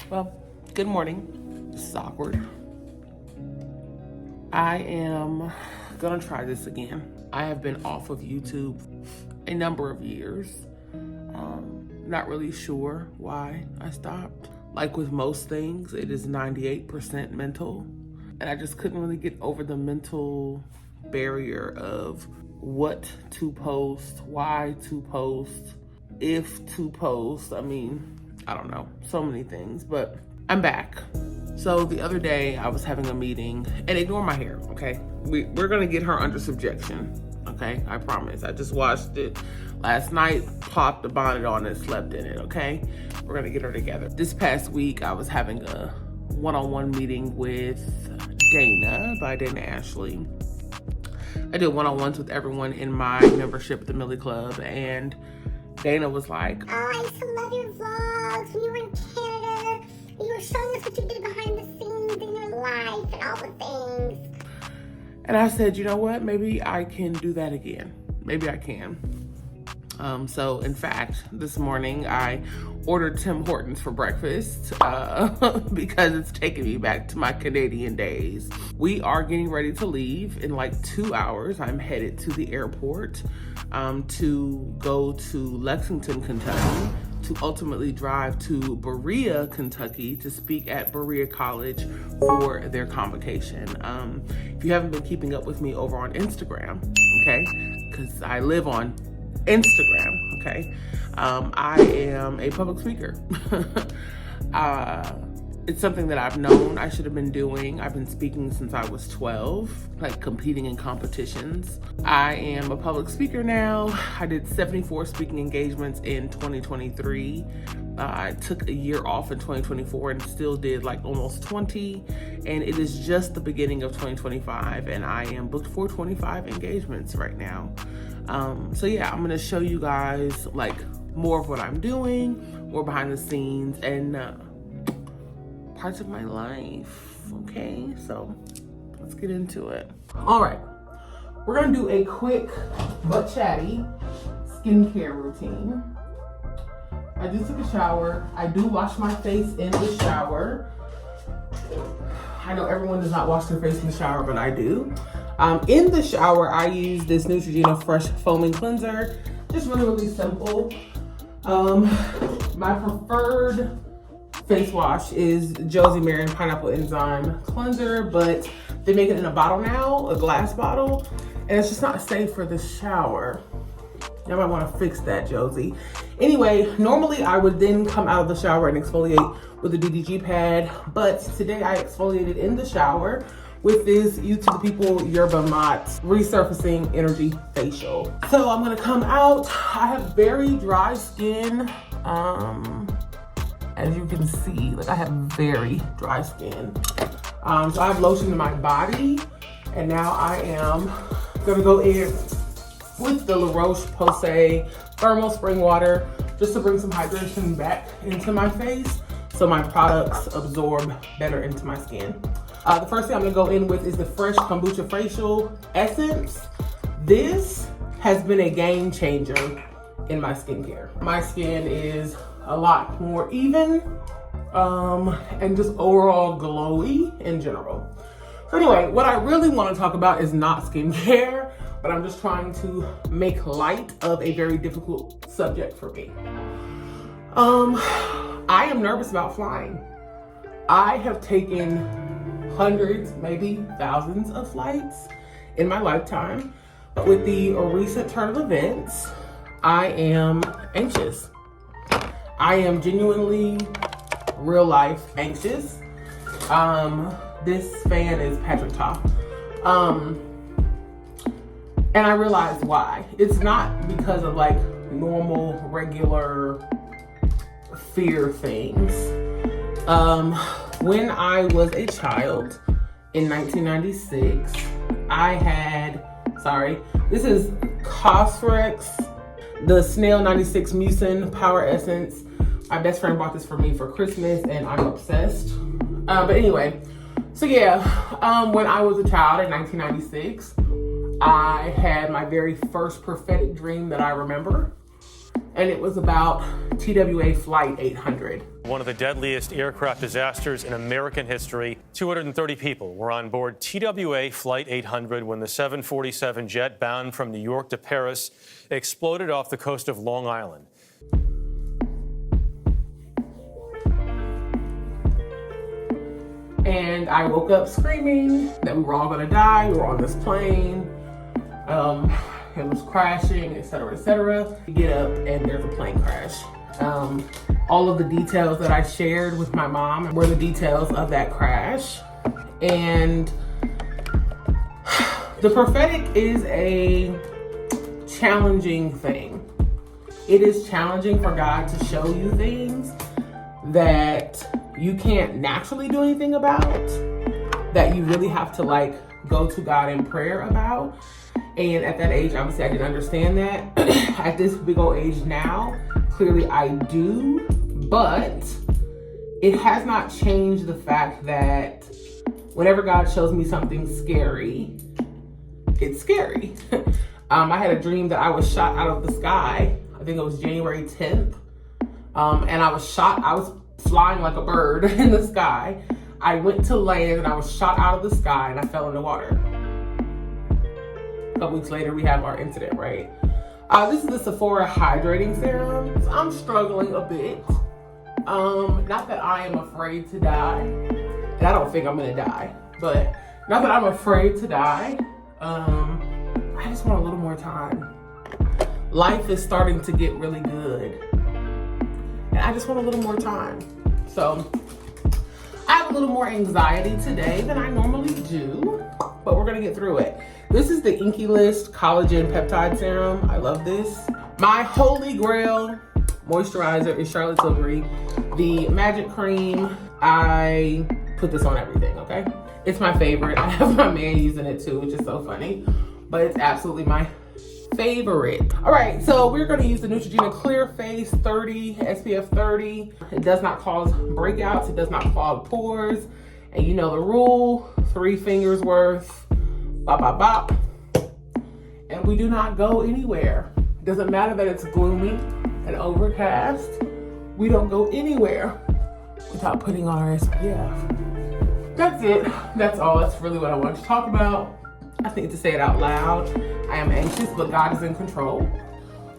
Well, good morning. This is awkward. I am gonna try this again. I have been off of YouTube a number of years. Not really sure why I stopped. Like with most things, it is 98% mental. And I just couldn't really get over the mental barrier of what to post, why to post, if to post. I mean, I don't know, so many things, but I'm back. So the other day I was having a meeting, and ignore my hair, okay? We're gonna get her under subjection, okay? I promise. I just washed it last night, popped the bonnet on and slept in it, okay? We're gonna get her together. This past week I was having a one-on-one meeting with Dana by Dana Ashley. I did one-on-ones with everyone in my membership at the Millie Club, and Dana was like, "Oh, I used to love your vlogs when you were in Canada. You were showing us what you did behind the scenes in your life and all the things." And I said, you know what? Maybe I can do that again. Maybe I can. So in fact, this morning I ordered Tim Hortons for breakfast because it's taking me back to my Canadian days. We are getting ready to leave in like 2 hours. I'm headed to the airport to go to Lexington, Kentucky, to ultimately drive to Berea, Kentucky to speak at Berea College for their convocation. If you haven't been keeping up with me over on Instagram, okay, because I live on Instagram, okay, I am a public speaker. It's something that I've known I should have been doing. I've been speaking since I was 12, like competing in competitions. I am a public speaker now. I did 74 speaking engagements in 2023. I took a year off in 2024 and still did like almost 20. And it is just the beginning of 2025 and I am booked for 25 engagements right now. So yeah, I'm gonna show you guys like more of what I'm doing, more behind the scenes, and parts of my life, okay? So let's get into it. All right, we're gonna do a quick but chatty skincare routine. I just took a shower. I do wash my face in the shower. I know everyone does not wash their face in the shower, but I do. In the shower, I use this Neutrogena Fresh Foaming Cleanser. Just really, really simple. My preferred face wash is Josie Marin Pineapple Enzyme Cleanser, but they make it in a bottle now, a glass bottle, and it's just not safe for the shower. You might want to fix that, Josie. Anyway, normally I would then come out of the shower and exfoliate with a DDG pad, but today I exfoliated in the shower with this You to the People Yerba Mate Resurfacing Energy Facial. So I'm gonna come out. I have very dry skin. As you can see, like I have very dry skin. So I have lotion in my body, and now I am gonna go in with the La Roche-Posay Thermal Spring Water just to bring some hydration back into my face so my products absorb better into my skin. The first thing I'm gonna go in with is the Fresh Kombucha Facial Essence. This has been a game changer in my skincare. My skin is a lot more even and just overall glowy in general. So anyway, what I really want to talk about is not skincare, but I'm just trying to make light of a very difficult subject for me. I am nervous about flying. I have taken hundreds, maybe thousands of flights in my lifetime, but with the recent turn of events, I am anxious. I am genuinely real life anxious. This fan is Patrick Ta. And I realize why. It's not because of like normal, regular fear things. When I was a child in 1996, I had, this is Cosrx, the Snail 96 Mucin Power Essence. My best friend bought this for me for Christmas and I'm obsessed. But anyway, so yeah, when I was a child in 1996, I had my very first prophetic dream that I remember. and it was about TWA Flight 800. One of the deadliest aircraft disasters in American history. 230 people were on board TWA Flight 800 when the 747 jet bound from New York to Paris exploded off the coast of Long Island. And I woke up screaming that we were all gonna die. We were on this plane. It was crashing, et cetera, et cetera. We get up and there's a plane crash. All of the details that I shared with my mom were the details of that crash. And the prophetic is a challenging thing. It is challenging for God to show you things that you can't naturally do anything about, that you really have to like go to God in prayer about. And at that age, obviously I didn't understand that. At this big old age now, clearly I do, but it has not changed the fact that whenever God shows me something scary, it's scary. I had a dream that I was shot out of the sky. I think it was January 10th. And I was flying like a bird in the sky. I went to land and I was shot out of the sky and I fell in the water. A couple weeks later, we have our incident, right? This is the Sephora hydrating serum. So I'm struggling a bit. Not that I am afraid to die, and I don't think I'm gonna die, but not that I'm afraid to die. I just want a little more time. Life is starting to get really good, and I just want a little more time. So I have a little more anxiety today than I normally do, but we're gonna get through it. This is the Inky List Collagen Peptide Serum. I love this. My holy grail moisturizer is Charlotte Tilbury. The Magic Cream, I put this on everything, okay? It's my favorite. I have my man using it too, which is so funny, but it's absolutely my favorite. All right, so we're gonna use the Neutrogena Clear Face 30, SPF 30. It does not cause breakouts, it does not clog pores, and you know the rule, 3 fingers worth. Bop, bop, bop. And we do not go anywhere. It doesn't matter that it's gloomy and overcast. We don't go anywhere without putting on our SPF. That's it. That's all. That's really what I want to talk about. I think to say it out loud. I am anxious, but God is in control.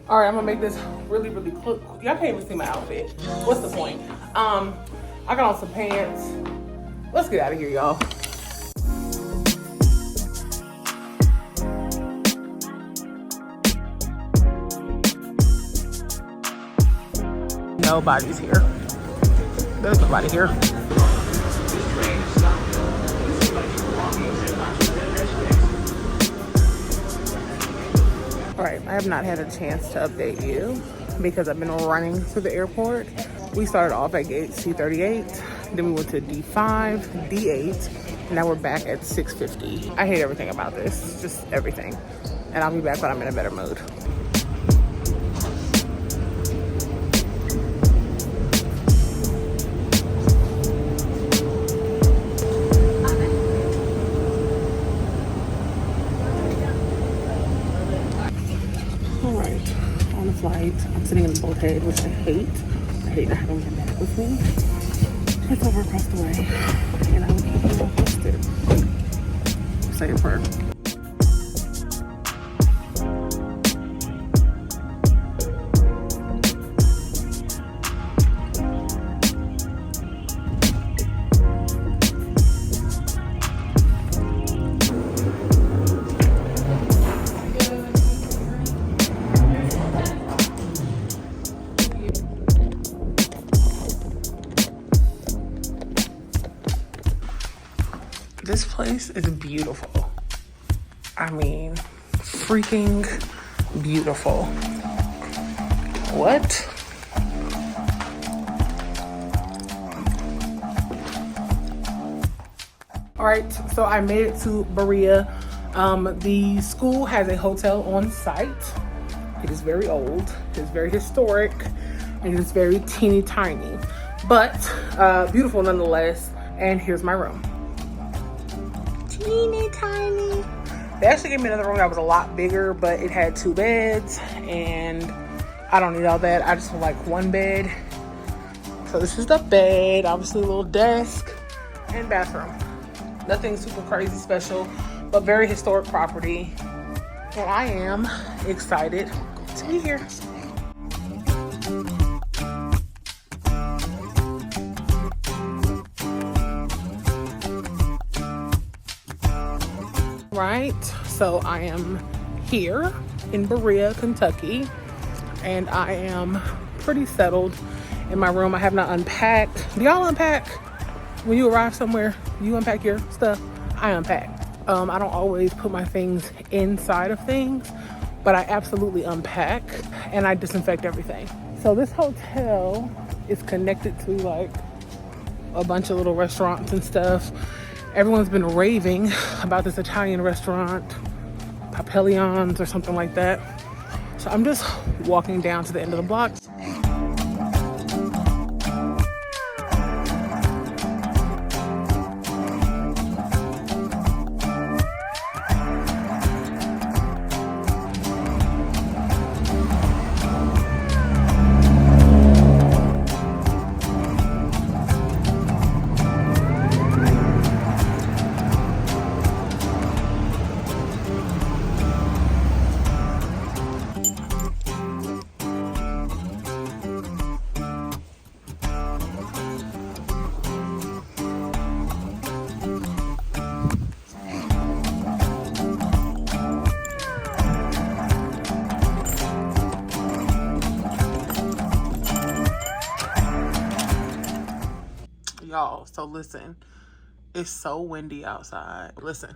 All right, I'm gonna make this really, really quick. Y'all can't even see my outfit. What's the point? I got on some pants. Let's get out of here, y'all. Nobody's here. There's nobody here. All right, I have not had a chance to update you because I've been running to the airport. We started off at gate C38, then we went to D5, D8, and now we're back at 650. I hate everything about this, just everything. And I'll be back when I'm in a better mood. Flight. I'm sitting in the bulkhead, which I hate. I hate not having my bag with me. It's over across the way, and I will keep you all posted. Say a prayer. This place is beautiful. I mean, freaking beautiful. What? All right, so I made it to Berea. The school has a hotel on site. It is very old, it is very historic, and it is very teeny tiny, but beautiful nonetheless. And here's my room. Teeny tiny. They actually gave me another room that was a lot bigger, but it had 2 beds, and I don't need all that. I just would like one bed. So this is the bed, obviously a little desk and bathroom. Nothing super crazy special, but very historic property. And I am excited to be here. Right, so I am here in Berea, Kentucky, and I am pretty settled in my room. I have not unpacked. Do y'all unpack? When you arrive somewhere, you unpack your stuff. I unpack. I don't always put my things inside of things, but I absolutely unpack and I disinfect everything. So this hotel is connected to like a bunch of little restaurants and stuff. Everyone's been raving about this Italian restaurant, Papillons or something like that. So I'm just walking down to the end of the block. Y'all, so listen, it's so windy outside. Listen.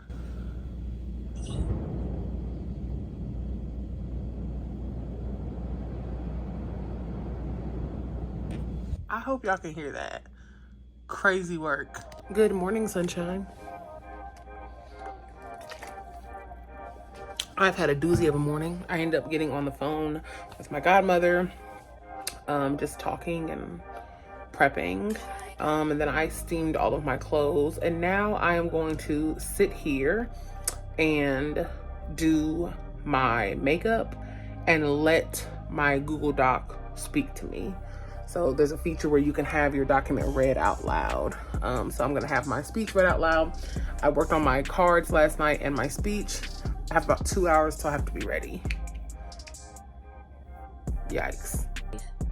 I hope y'all can hear that. Crazy work. Good morning, sunshine. I've had a doozy of a morning. I ended up getting on the phone with my godmother, just talking and prepping. And then I steamed all of my clothes, and now I am going to sit here and do my makeup and let my Google Doc speak to me. So there's a feature where you can have your document read out loud. So I'm gonna have my speech read out loud. I worked on my cards last night and my speech. I have about 2 hours till I have to be ready. Yikes.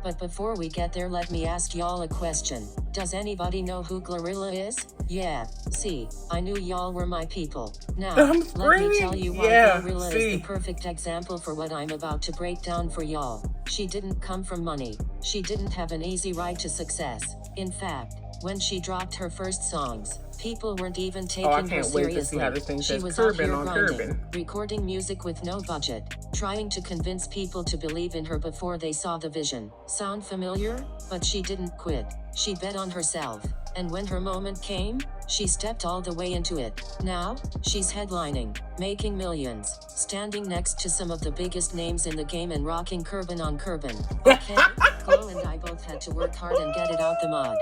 But before we get there, let me ask y'all a question. Does anybody know who Glorilla is? Yeah, see, I knew y'all were my people. Now, let me tell you why Glorilla is the perfect example for what I'm about to break down for y'all. She didn't come from money. She didn't have an easy ride to success. In fact, when she dropped her first songs, people weren't even taking her seriously. She was out here grinding, recording music with no budget, trying to convince people to believe in her before they saw the vision. Sound familiar? But she didn't quit. She bet on herself. And when her moment came, she stepped all the way into it. Now, she's headlining, making millions, standing next to some of the biggest names in the game and rocking Curbin on Curbin. Okay, Chloe and I both had to work hard and get it out the mud.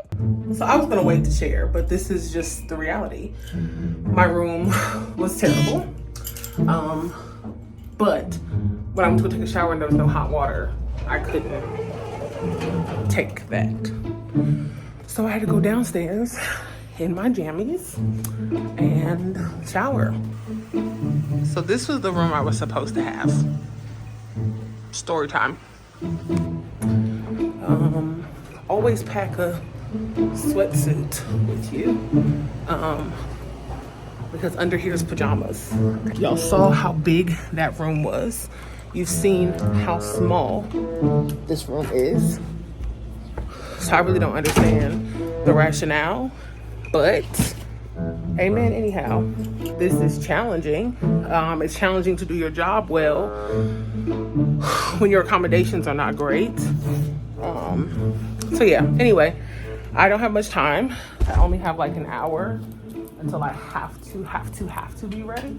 So I was gonna wait to share, but this is just the reality. My room was terrible. But when I went to go take a shower and there was no hot water, I couldn't take that. So I had to go downstairs in my jammies and shower. So this was the room I was supposed to have. Story time. Always pack a sweatsuit with you. Because under here is pajamas. Y'all saw how big that room was. You've seen how small this room is. So I really don't understand the rationale, but amen anyhow. This is challenging. It's challenging to do your job well when your accommodations are not great. So yeah, anyway, I don't have much time. I only have like an hour until I have to be ready.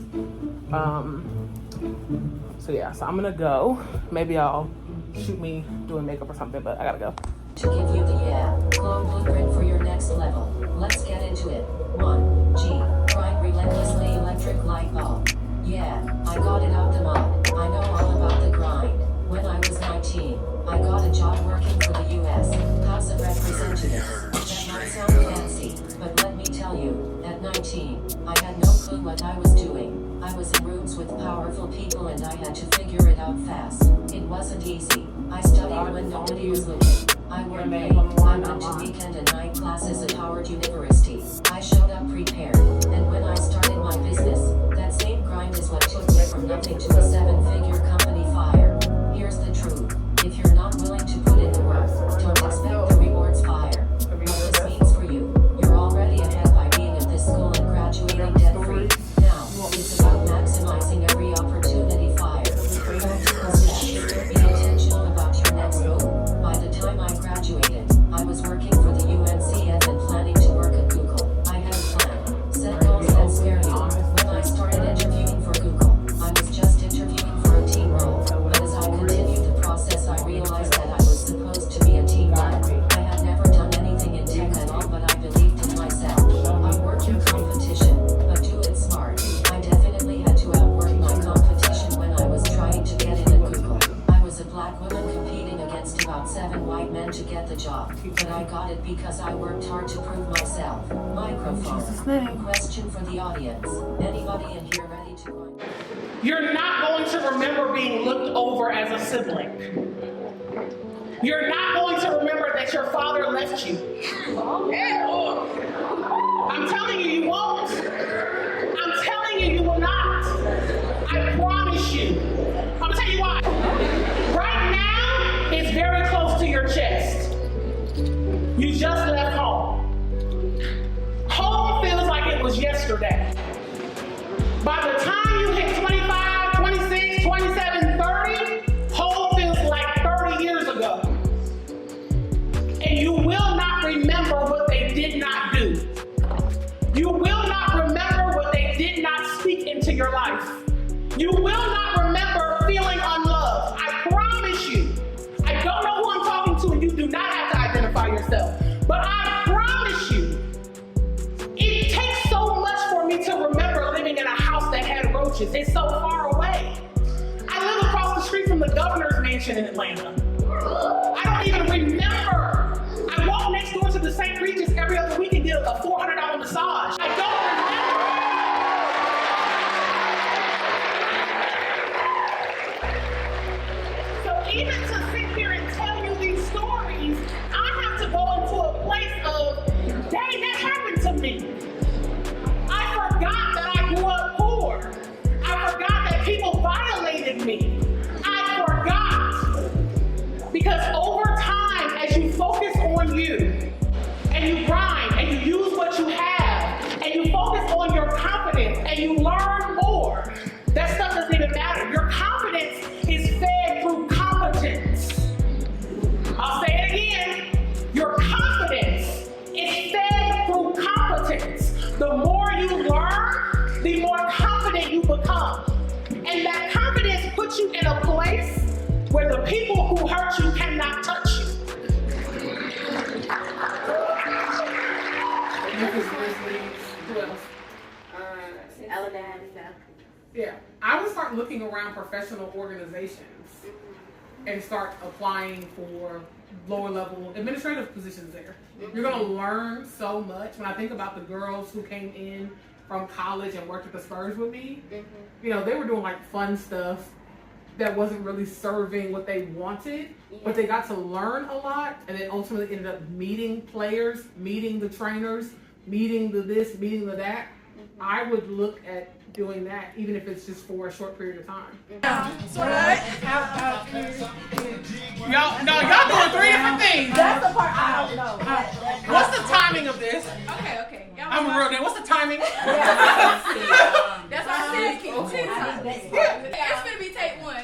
So yeah, so I'm gonna go. Maybe I'll shoot me doing makeup or something, but I gotta go. To give you the glow blueprint for your next level. Let's get into it. 1. G. Grind relentlessly electric light bulb. Yeah, I got it out the mud. I know all about the grind. When I was 19, I 17. I had no clue what I was doing. I was in rooms with powerful people and I had to figure it out fast. It wasn't easy. I studied when nobody was looking. I worked late. I went to weekend and night classes at Howard University. I showed up prepared. And when I started my business, that same grind is what took me from nothing to a 7-figure company fire. Here's the truth. If you're not willing to put in the work, don't expect the rewards fire. What this means for you, you're already ahead by being at this school and graduating debt-free. Now, it's about maximizing every opportunity fire. Practical steps. Be intentional about your next move. By the time I graduated, I was working for the UNC and then planning to work at Google. I had a plan. Set goals that scare you. When I started interviewing for Google, I was just interviewing for a team role. But as I continued the process, I realized that I was supposed to be a team leader. I had never done anything in tech at all, but I believed in myself. I worked in competition, but do it smart. I definitely had to outwork my competition when I was trying to get in at Google. I was a black woman competing against about 7 white men to get the job, but I got it because I worked hard to prove myself. Microphone. Question for the audience. Anybody in here ready to go? You're not going to remember being looked over as a sibling. You're not going to remember that your father left you. I'm telling you, you won't. I'm telling you, you will not. I promise you. I'm gonna tell you why. Right now, it's very close to your chest. You just left home. Home feels like it was yesterday. By the time you hit 25, 26, 27, 30, home feels like 30 years ago. And you will not remember what they did not do. You will not remember what they did not speak into your life. You will not remember feeling unloved. I promise you. I don't know who I'm talking to, and you do not have to identify yourself. But I promise you, it takes so much for me to remember living in a house that had roaches. It's so far away. I live across the street from the governor's mansion in Atlanta. I don't even remember. I walk next door to the St. Regis every other week and get a $400 massage. I don't remember. So even to sit here and tell you these stories, I have to go into a place of, dang, that happened to me. I forgot that I grew up poor. I forgot that people violated me. I forgot. Because over time, as you focus on you, and you grind, and you use what you have, and you focus on your confidence, and you learn more, that stuff doesn't even matter. Your confidence is fed through competence. I'll say it again. Your confidence is fed through competence. The more you learn, the more confident you become. And that confidence puts you in a place where the people who hurt you cannot touch you. Yeah, I would start looking around professional organizations and start applying for lower level administrative positions there. You're gonna learn so much. When I think about the girls who came in from college and worked at the Spurs with me, you know, they were doing like fun stuff that wasn't really serving what they wanted, but they got to learn a lot, and then ultimately ended up meeting players, meeting the trainers, meeting the this, meeting the that. I would look at doing that, even if it's just for a short period of time. Y'all doing 3 different things. That's the part I don't know. What's the timing of this? Okay. I'm a real name. What's the timing? That's why I said keep It's gonna be take 1.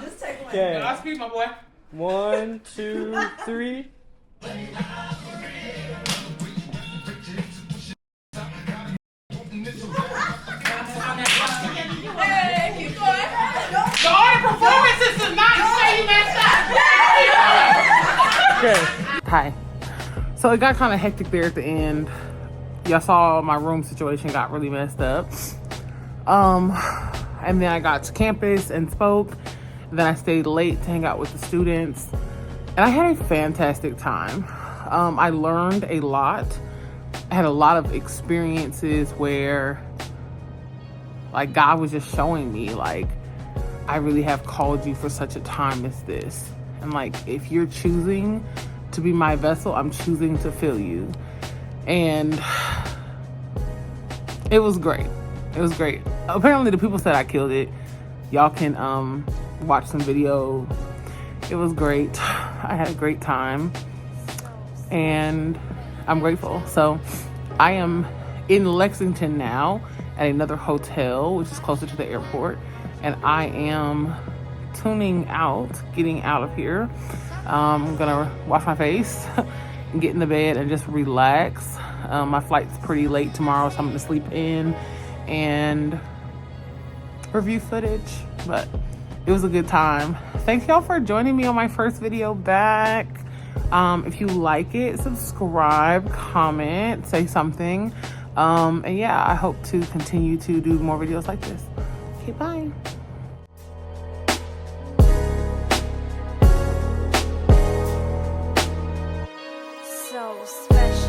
Just take 1. Okay. I'll speak, my boy. 1, 2, 3. Hey, keep going. The order performances does not say you messed up. Okay. Hi. So it got kind of hectic there at the end. Y'all saw my room situation got really messed up. And then I got to campus and spoke. Then I stayed late to hang out with the students. And I had a fantastic time. I learned a lot. I had a lot of experiences where like God was just showing me like, I really have called you for such a time as this. And like, if you're choosing to be my vessel, I'm choosing to fill you. And it was great. It was great. Apparently the people said I killed it. Y'all can watch some video. It was great. I had a great time. And I'm grateful. So I am in Lexington now at another hotel, which is closer to the airport. And I am tuning out, getting out of here. I'm gonna wash my face and get in the bed and just relax. My flight's pretty late tomorrow, so I'm gonna sleep in and review footage. But it was a good time. Thanks y'all for joining me on my first video back. If you like it, subscribe, comment, say something. And yeah, I hope to continue to do more videos like this. Okay, bye. So special.